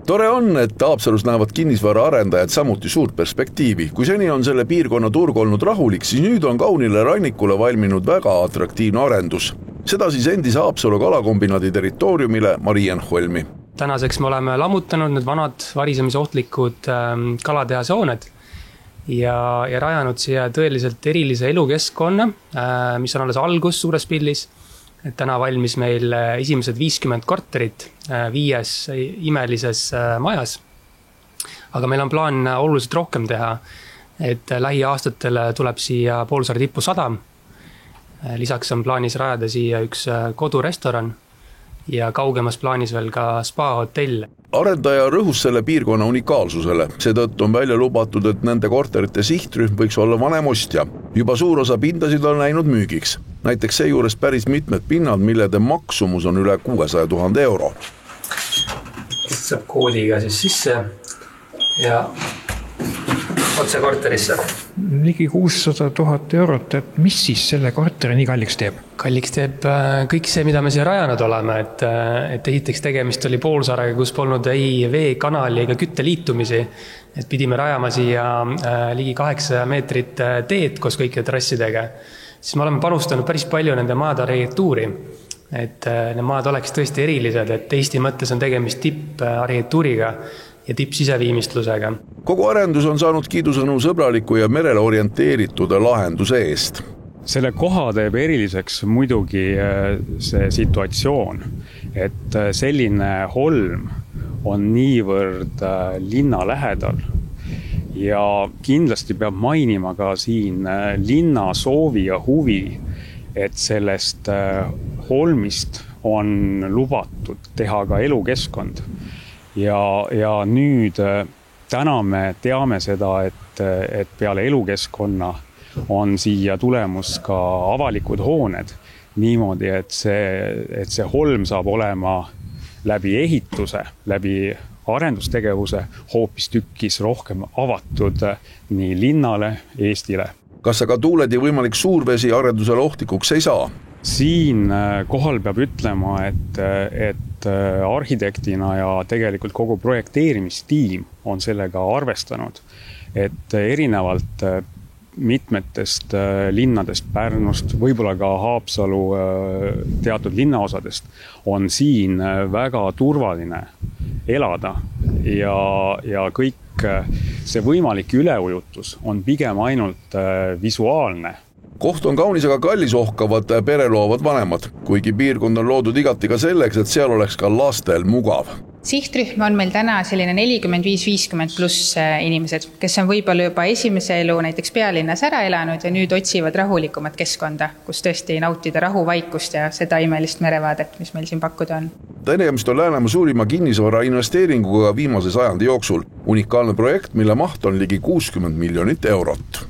Tore on, et Haapsalus näevad kinnisvara arendajad samuti suurt perspektiivi. Kui seni on selle piirkonna turg olnud rahulik, siis nüüd on kaunile rannikule valminud väga atraktiivne arendus. Seda siis endise Haapsalu kalakombinaadi territooriumile Marienholmi. Tänaseks me oleme lammutanud need vanad varisemisohtlikud kalatehase hooned ja rajanud siia tõeliselt erilise elukeskkonna, mis on alles algus suures pildis. Et täna valmis meil esimesed 50 korterit 5 imelises majas. Aga meil on plaan oluliselt rohkem teha, et lähiaastatele tuleb siia Poolsaare tippu sadam. Lisaks on plaanis rajada siia üks kodurestoran ja kaugemas plaanis veel ka spa-hotell. Arendaja rõhus selle piirkonna unikaalsusele. Seetõttu on välja lubatud, et nende korterite sihtrühm võiks olla vanem ostja. Juba suur osa pindasid on läinud müügiks. Näiteks seejuures päris mitmed pinnad, millede maksumus on üle 600 000 euro. Saab koodiga siis sisse ja otse korterisse. Ligi 600 000 eurot, et mis siis selle korteri nii kalliks teeb? Kalliks teeb kõik see, mida me siia rajanud oleme, et esiteks tegemist oli Poolsaarega, kus polnud ei veekanali ega kütteliitumisi, et pidime rajama siia ligi 8 meetrit teed koos kõikide trassidega. Siis me oleme panustanud päris palju nende maade arhitektuuri, et need maad oleks tõesti erilised, et Eesti mõttes on tegemist tipparhitektuuriga ja tippsiseviimistlusega. Kogu arendus on saanud kiidusõnu sõbraliku ja merele orienteeritud lahenduse eest. Selle koha teeb eriliseks muidugi see situatsioon, et selline holm on niivõrd linna lähedal ja kindlasti peab mainima ka siin linna soovi ja huvi, et sellest holmist on lubatud teha ka elukeskkond. Ja nüüd täna me teame seda, et peale elukeskkonna on siia tulemus ka avalikud hooned niimoodi, et see holm saab olema läbi ehituse, läbi arendustegevuse hoopis tükkis rohkem avatud nii linnale, Eestile. Kas aga tuuled ja võimalik suurvesi arendusele ohtikuks ei saa? Siin kohal peab ütlema, et arhitektina ja tegelikult kogu projekteerimistiim on sellega arvestanud, et erinevalt mitmetest linnadest, Pärnust, võib-olla ka Haapsalu teatud linnaosadest on siin väga turvaline elada ja kõik see võimalik üleujutus on pigem ainult visuaalne. Koht on kaunis, aga kallis ohkavad pereloovad vanemad, kuigi piirkond on loodud igati ka selleks, et seal oleks ka lastel mugav. Sihtrühm on meil täna selline 45-50 pluss inimesed, kes on võib-olla juba esimese elu näiteks pealinnas ära elanud ja nüüd otsivad rahulikumat keskkonda, kus tõesti nautida rahuvaikust ja seda imelist merevaadet, mis meil siin pakkuda on. Tegemist on Läänemaa suurima kinnisvara investeeringuga viimase sajandi jooksul. Unikaalne projekt, mille maht on ligi 60 miljonit eurot.